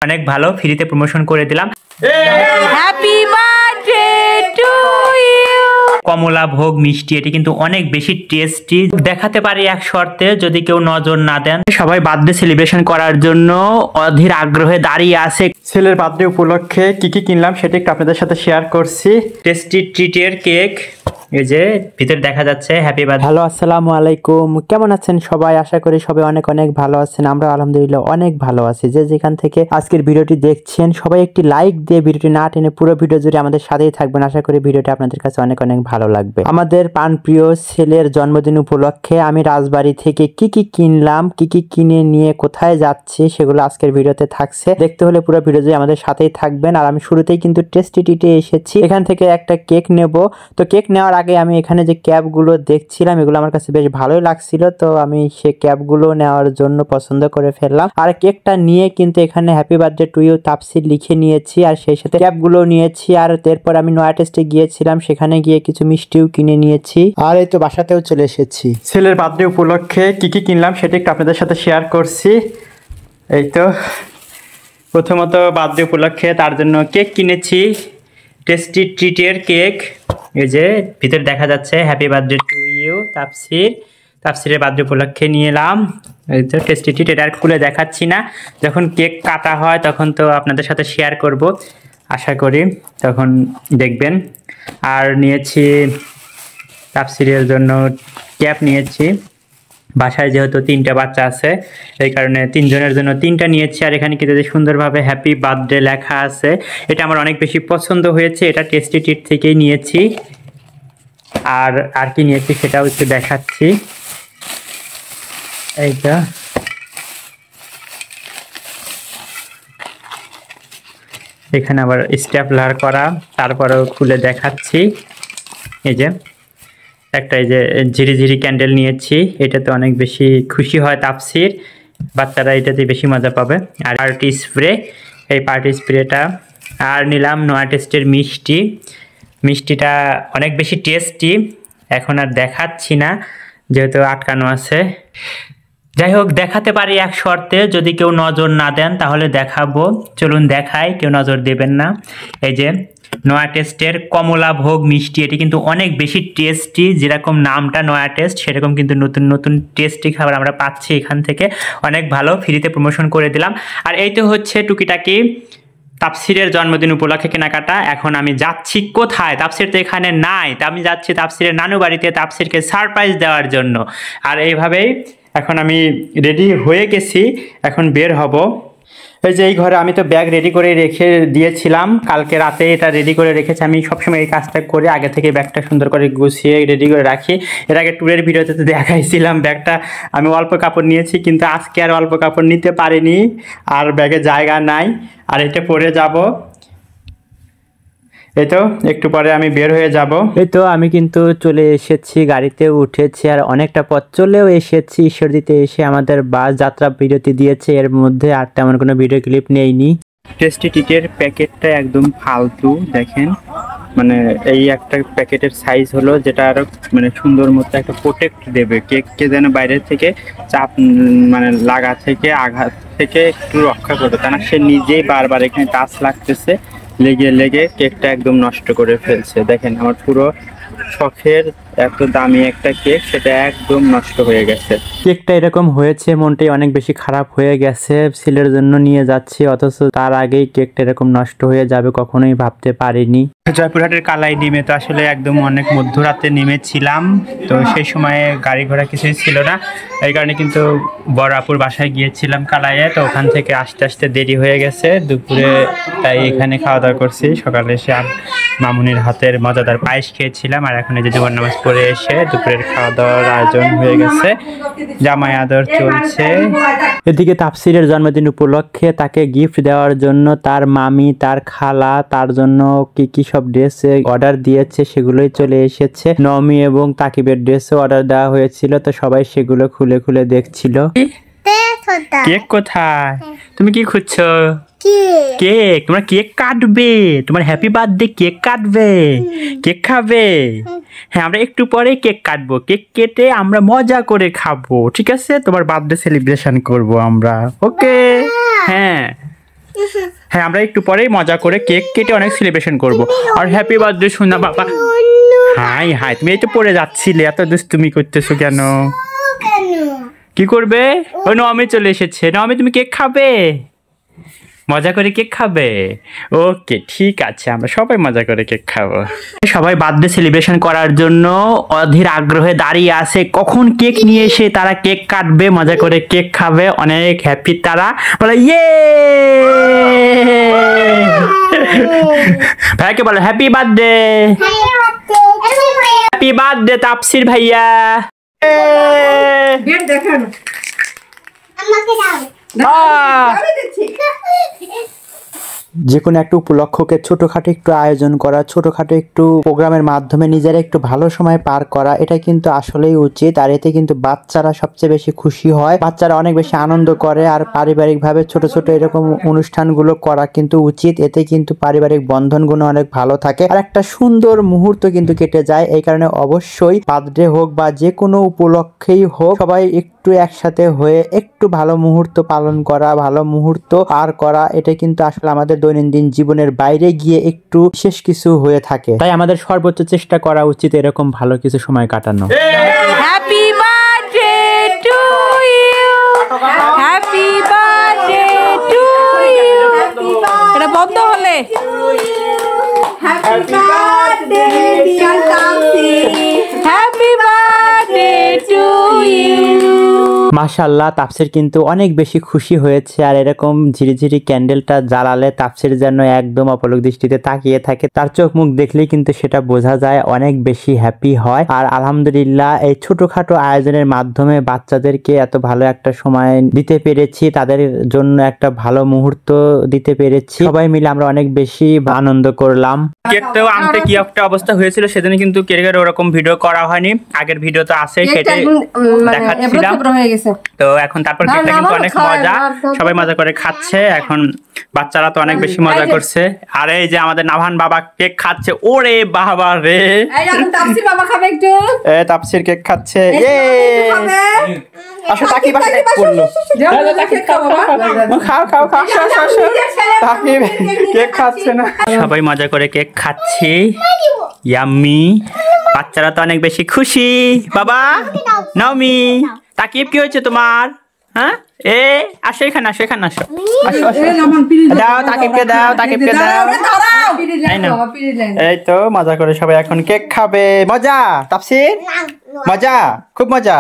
অনেক ভালো ফ্রিতে প্রমোশন করে দিলাম। Happy birthday to you. কমলা ভোগ মিষ্টি এটি কিন্তু অনেক বেশি টেস্টি। দেখাতে পারি এক শর্তে, যদি কেউ নজর না দেন। সবাই বার্থডে সেলিব্রেশন করার জন্য অধীর আগ্রহে দাঁড়িয়ে আছে। ছেলের বার্থডে উপলক্ষে কি কি কিনলাম সেটা একটু আপনাদের সাথে শেয়ার করছি। টেস্টি ট্রিটের কেক, এই যে ভিতরে দেখা যাচ্ছে হ্যাপি বার্থডে। হ্যালো, আসসালামু আলাইকুম, কেমন আছেন সবাই? আশা করি সবাই অনেক অনেক ভালো আছেন। আমরা আলহামদুলিল্লাহ অনেক ভালো আছি। যে যেখান থেকে আজকের ভিডিওটি দেখছেন সবাই একটি লাইক দিয়ে ভিডিওটি না টেনে পুরো ভিডিও জুড়ে আমাদের সাথেই থাকবেন। আশা করি ভিডিওটি আপনাদের কাছে অনেক অনেক ভালো লাগবে। আমাদের প্রাণপ্রিয় ছেলের জন্মদিন উপলক্ষে আমি রাজবাড়ি থেকে কি কি কিনলাম, কি কি কিনে নিয়ে কোথায় যাচ্ছি সেগুলো আজকের ভিডিওতে থাকছে। দেখতে হলে পুরো ভিডিও জুড়ে আমাদের সাথেই থাকবেন। আর আমি শুরুতেই কিন্তু টেস্টি টিটে এসেছি। এখান থেকে একটা কেক নেব। তো কেক নেওয়ার আগে আমি এখানে যে ক্যাপগুলো দেখছিলাম এগুলো আমার কাছে বেশ ভালোই লাগছিল, তো আমি সে ক্যাপগুলো নেওয়ার জন্য পছন্দ করে ফেললাম। আর কেকটা নিয়ে কিন্তু এখানে হ্যাপি বার্থডে টু ইউ তাফসির লিখে নিয়েছি, আর সেই সাথে ক্যাপগুলো নিয়েছি। আর এরপর আমি নয়া টেস্টে গিয়েছিলাম, সেখানে গিয়ে কিছু মিষ্টিও কিনে নিয়েছি। আর এই তো বাসাতেও চলে এসেছি। ছেলের বার্থডে উপলক্ষে কি কি কিনলাম সেটা একটু আপনাদের সাথে শেয়ার করছি। এই তো প্রথমত বার্থডে উপলক্ষে তার জন্য কেক কিনেছি, টেস্টি ট্রিটের কেক। এই যে ভিতরে দেখা যাচ্ছে হ্যাপি বার্থডে টু ইউ তাফসিরের বার্থডে উপলক্ষে নিয়ে এলাম। এই তো টেস্টি ট্রিট, এটা আর খুলে দেখাচ্ছি না, যখন কেক কাটা হয় তখন তো আপনাদের সাথে শেয়ার করব, আশা করি তখন দেখবেন। আর নিয়েছি তাফসিরের জন্য ক্যাপ নিয়েছি। বাসায় যেহেতু 3টা বাচ্চা আছে এই কারণে 3 জনের জন্য 3টা নিয়েছি। আর এখানে কিন্তু সুন্দরভাবে হ্যাপি বার্থডে লেখা আছে, এটা আমার অনেক বেশি পছন্দ হয়েছে। এটা টেস্টি ট্রিট থেকেই নিয়েছি। আর কি নিয়েছি সেটাও একটু দেখাচ্ছি। এইটা এখানে আবার স্ট্যাপলার করা, তারপরেও খুলে দেখাচ্ছি। এই যে একটা এই যে ঝিরিঝিরি ক্যান্ডেল নিয়েছি, এটাতে অনেক বেশি খুশি হয় তাফসির, বাচ্চারা এটাতে বেশি মজা পাবে। আর পার্টি স্প্রে, এই পার্টি স্প্রেটা। আর নিলাম নয়া টেস্টের মিষ্টিটা অনেক বেশি টেস্টি, এখন আর দেখাচ্ছি না যেহেতু আটকানো আছে। যাই হোক, দেখাতে পারি এক শর্তে, যদি কেউ নজর না দেন তাহলে দেখাবো। চলুন দেখাই, কেউ নজর দেবেন না। এই যে নয়া টেস্টের কমলা ভোগ মিষ্টি, এটি কিন্তু অনেক বেশি টেস্টি। যেরকম নামটা নয়া টেস্ট, সেরকম কিন্তু নতুন নতুন টেস্টি খাবার আমরা পাচ্ছি এখান থেকে। অনেক ভালো, ফ্রিতে প্রমোশন করে দিলাম। আর এই তো হচ্ছে টুকিটাকি তাফসিরের জন্মদিন উপলক্ষে কেনাকাটা। এখন আমি যাচ্ছি কোথায়? তাফসির তো এখানে নাই, তা আমি যাচ্ছি তাফসিরের নানু বাড়িতে তাফসিরকে সারপ্রাইজ দেওয়ার জন্য। আর এইভাবেই এখন আমি রেডি হয়ে গেছি, এখন বের হব। এই যে এই ঘরে আমি তো ব্যাগ রেডি করে রেখে দিয়েছিলাম, কালকে রাতে এটা রেডি করে রেখেছি। আমি সবসময় এই কাজটা করে আগে থেকে ব্যাগটা সুন্দর করে গুছিয়ে রেডি করে রাখি। এর আগে ট্যুরের ভিডিওতে তো দেখাইছিলাম ব্যাগটা আমি অল্প কাপড় নিয়েছি, কিন্তু আজকে আর অল্প কাপড় নিতে পারিনি, আর ব্যাগে জায়গা নাই। আর এটা পরে যাব। এই তো একটু পরে আমি বের হয়ে যাব। এই তো আমি কিন্তু চলে এসেছি, গাড়িতে উঠেছি, আর অনেকটা পথ চলেও এসেছি। ঈশ্বরদীতে এসে আমাদের বাস যাত্রা বিরতি দিয়েছে, এর মধ্যে আর তেমন কোনো ভিডিও ক্লিপ নেইনি। টেস্টি টিটের প্যাকেটটা একদম ফালতু, দেখেন মানে এই একটা প্যাকেটের সাইজ হলো, যেটা আরো মানে সুন্দর মতো একটা প্রোটেক্ট দেবে কেককে, যেন বাইরের থেকে চাপ মানে লাগা থেকে আঘাত থেকে একটু রক্ষা করবে। তা না সে নিজেই বারবার এখানে টাচ লাগতেছে, লেগে কেকটা একদম নষ্ট করে ফেলছে। দেখেন আমার পুরো শখের এত দামি একটা কেক, সেটা একদম নষ্ট হয়ে গেছে। কেকটা এরকম হয়েছে, মনটাই অনেক বেশি খারাপ হয়ে গেছে। ছেলের জন্য নিয়ে যাচ্ছি, অথচ তার আগেই কেকটা এরকম নষ্ট হয়ে যাবে কখনোই ভাবতে পারিনি। জয়পুরহাটের কালাই ডিমে তো আসলে একদম অনেক মধ্যরাতে নেমেছিলাম, তো সেই সময়ে গাড়ি ঘোড়া কিছুই ছিল না, এই কারণে কিন্তু বড় আপুর বাসায় গিয়েছিলাম কালাইয়ে। তো ওখান থেকে আসতে আসতে দেরি হয়ে গেছে দুপুরে, তাই এখানে খাওয়া দাওয়া করছি। সকালে এসে মামুনির হাতের মজাদার পায়েস খেয়েছিলাম, আর এখন এই যে জোহর নামাজ পড়ে এসে দুপুরের খাওয়া দাওয়ার আয়োজন হয়ে গেছে, জামাই আদর চলছে। এদিকে তাফসিরের জন্মদিন উপলক্ষে তাকে গিফট দেওয়ার জন্য তার মামি, তার খালা তার জন্য কি কি সব ড্রেস অর্ডার দিয়েছে সেগুলোই চলে এসেছে। নমি এবং তাকিবের ড্রেসও অর্ডার দেওয়া হয়েছিল, তো সবাই সেগুলো খুলে খুলে দেখছিল। কেক কোথায়? তুমি কি খুঁজছো? কেক? তোমরা কেক কাটবে? তোমার হ্যাপি বার্থডে কেক কাটবে? কেক খাবে? হ্যাঁ, আমরা একটু পরে কেক কাটবো। কেক কেটে আমরা মজা করে খাবো, ঠিক আছে? তোমার বার্থডে সেলিব্রেশন করব আমরা, ওকে? হ্যাঁ হ্যাঁ, আমরা একটু পরেই মজা করে কেক কেটে অনেক সেলিব্রেশন করব। আর হ্যাপি বার্থডে সোনা বাবা। হাই হাই, তুমি এই তো পড়ে যাচ্ছিলে, এত দুষ্টুমি করতেছো কেন? কি করবে? ও নমি চলে এসেছে। নমি, তুমি কেক খাবে? মজা করে কেক খাবে? ওকে, ঠিক আছে, আমরা সবাই মজা করে কেক খাবো। সবাই বার্থডে সেলিব্রেশন করার জন্য অধীর আগ্রহে দাঁড়িয়ে আছে, কখন কেক নিয়ে এসে তারা কেক কাটবে, মজা করে কেক খাবে। অনেক হ্যাপি তারা, বলে ইয়ে। ভাইকে বলো হ্যাপি বার্থডে। হ্যাপি বার্থডে তাপসির ভাইয়া। যে কোনো একটা উপলক্ষকে ছোটখাটো একটু আয়োজন করা, ছোটখাটো একটু প্রোগ্রামের মাধ্যমে নিজেরা একটু ভালো সময় পার করা, এটা কিন্তু আসলেই উচিত। আর এতে কিন্তু বাচ্চারা সবচেয়ে বেশি খুশি হয়, বাচ্চারা অনেক বেশি আনন্দ করে। আর পারিবারিক ভাবে ছোট ছোট এরকম অনুষ্ঠানগুলো করা কিন্তু উচিত, এতে কিন্তু পারিবারিক বন্ধনগুলো অনেক ভালো থাকে আর একটা সুন্দর মুহূর্ত কিন্তু কেটে যায়। এই কারণে অবশ্যই বার্থডে হোক বা যে কোনো উপলক্ষেই হোক, সবাই একটু একসাথে হয়ে একটু ভালো মুহূর্ত পালন করা, ভালো মুহূর্ত পার করা, এটা কিন্তু আসলে আমাদের দৈনন্দিন জীবনের বাইরে গিয়ে একটু শেষ কিছু হয়ে থাকে। তাই আমাদের সর্বোচ্চ চেষ্টা করা উচিত এরকম ভালো কিছু সময় কাটানো। Happy birthday to you, happy birthday to you. এটা বন্ধ হলে happy birthday dear Tapsi, happy birthday to you. মাশাআল্লাহ, তাপসির কিন্তু অনেক বেশি খুশি হয়েছে। আর এরকম ঝিরিঝিরি ক্যান্ডেলটা জ্বালালে তাপসির যেন একদম অপলক দৃষ্টিতে তাকিয়ে থাকে, তার চোখ মুখ দেখলেই কিন্তু সেটা বোঝা যায়, অনেক বেশি হ্যাপি হয়। আর আলহামদুলিল্লাহ, এই ছোটখাটো আয়োজনের মাধ্যমে বাচ্চাদেরকে এত ভালো একটা সময় দিতে পেরেছি, তাদের জন্য একটা ভালো মুহূর্ত দিতে পেরেছি। সবাই মিলে আমরা অনেক বেশি আনন্দ করলাম। কেকটাও আনতে কি একটা অবস্থা হয়েছিল, সেদিন কিন্তু কেকের ওরকম ভিডিও করা হয়নি, আগের ভিডিও তো আছে, সেটাই দেখাচ্ছিলাম। তো এখন তারপর কেকটা কিন্তু অনেক মজা, সবাই মজা করে খাচ্ছে। এখন বাচ্চারা তো অনেক বেশি মজা করছে। আর এই যে আমাদের নাভান বাবা কেক খাচ্ছে, ওরে বাবা রে, তাপসির বাবা খাবে একটু। তাপসির কেক খাচ্ছে। আসো তাকি বাসা কেক করলো, খাও খাও খাও, তাকি কেক খাচ্ছে না। সবাই মজা করে কেক খাচ্ছি, ইয়াম্মি। বাচ্চারা তো অনেক বেশি খুশি। বাবা নওমি, তাকিব কি হয়েছে তোমার? হ্যাঁ, এ আসো এখানে, আসো এখানে, আসো আসো আসো, দাও তাকিবকে, দাও তাকিবকে, দাও। এই তো মজা করে সবাই এখন কেক খাবে। মজা তাপসির, মজা, খুব মজা।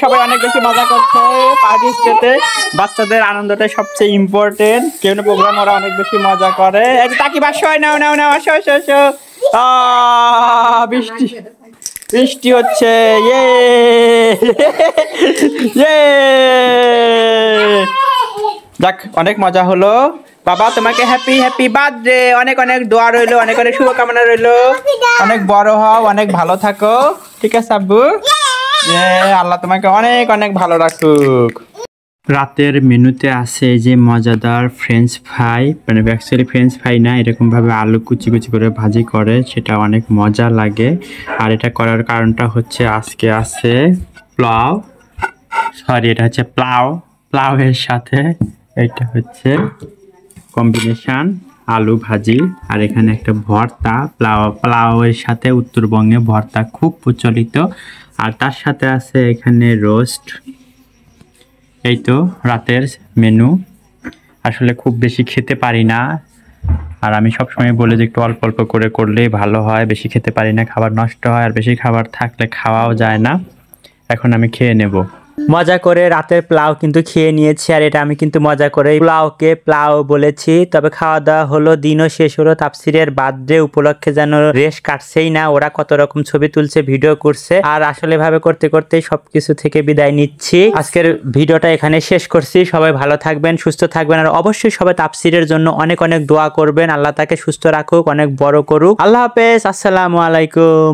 সবাই অনেক বেশি মজা করছে পার্টি স্টেতে। বাচ্চাদের আনন্দটাই সবচেয়ে ইম্পর্টেন্ট। কেউ না প্রোগ্রাম ওরা অনেক বেশি মজা করে। তাকি বাসো, নাও নাও নাও, আসো আসো আসো। বৃষ্টি বৃষ্টি হচ্ছে, ইয়ে ইয়ে। যাক, অনেক মজা হলো। বাবা তোমাকে হ্যাপি হ্যাপি বার্থডে, অনেক অনেক দোয়া রইলো, অনেক অনেক শুভকামনা রইলো। অনেক বড় হও, অনেক ভালো থাকো, ঠিক আছে আব্বু? আল্লাহ তোমাকে অনেক অনেক ভালো রাখুক। রাতের মেনুতে আছে যে মজাদার ফ্রেঞ্চ ফ্রাই, মানে অ্যাকচুয়ালি ফ্রেঞ্চ ফ্রাই না, এরকম ভাবে আলু কুচি কুচি করে ভাজি করে, সেটা অনেক মজা লাগে। আর এটা করার কারণটা হচ্ছে আজকে আছে পোলাও, সরি এটা হচ্ছে পোলাওয়ের সাথে এটা হচ্ছে কম্বিনেশন আলু ভাজি। আর এখানে একটা ভর্তা, পোলাওয়ের সাথে উত্তরবঙ্গে ভর্তা খুব প্রচলিত। আর তার সাথে আছে এখানে রোস্ট। এই তো রাতের মেনু। আসলে খুব বেশি খেতে পারি না, আর আমি সবসময় বলি যে একটু অল্প অল্প করে করলেই ভালো হয়। বেশি খেতে পারি না, খাবার নষ্ট হয়, আর বেশি খাবার থাকলে খাওয়াও যায় না। এখন আমি খেয়ে নেব। মজা করে রাতের পোলাও কিন্তু খেয়ে নিয়েছি। আর এটা আমি কিন্তু মজা করে পোলাওকে পোলাও বলেছি। তবে খাওয়া দাওয়া হলো, দিনও শেষ হলো। তাপসিরের বার্থডে উপলক্ষে যেন রেশ কাটছেই না, ওরা কত রকম ছবি তুলছে, ভিডিও করছে। আর আসলে ভাবে করতে করতে সবকিছু থেকে বিদায় নিচ্ছি। আজকের ভিডিওটা এখানে শেষ করছি। সবাই ভালো থাকবেন, সুস্থ থাকবেন, আর অবশ্যই সবাই তাপসিরের জন্য অনেক অনেক দোয়া করবেন। আল্লাহ তাকে সুস্থ রাখুক, অনেক বড় করুক। আল্লাহ হাফেজ, আসসালামু আলাইকুম।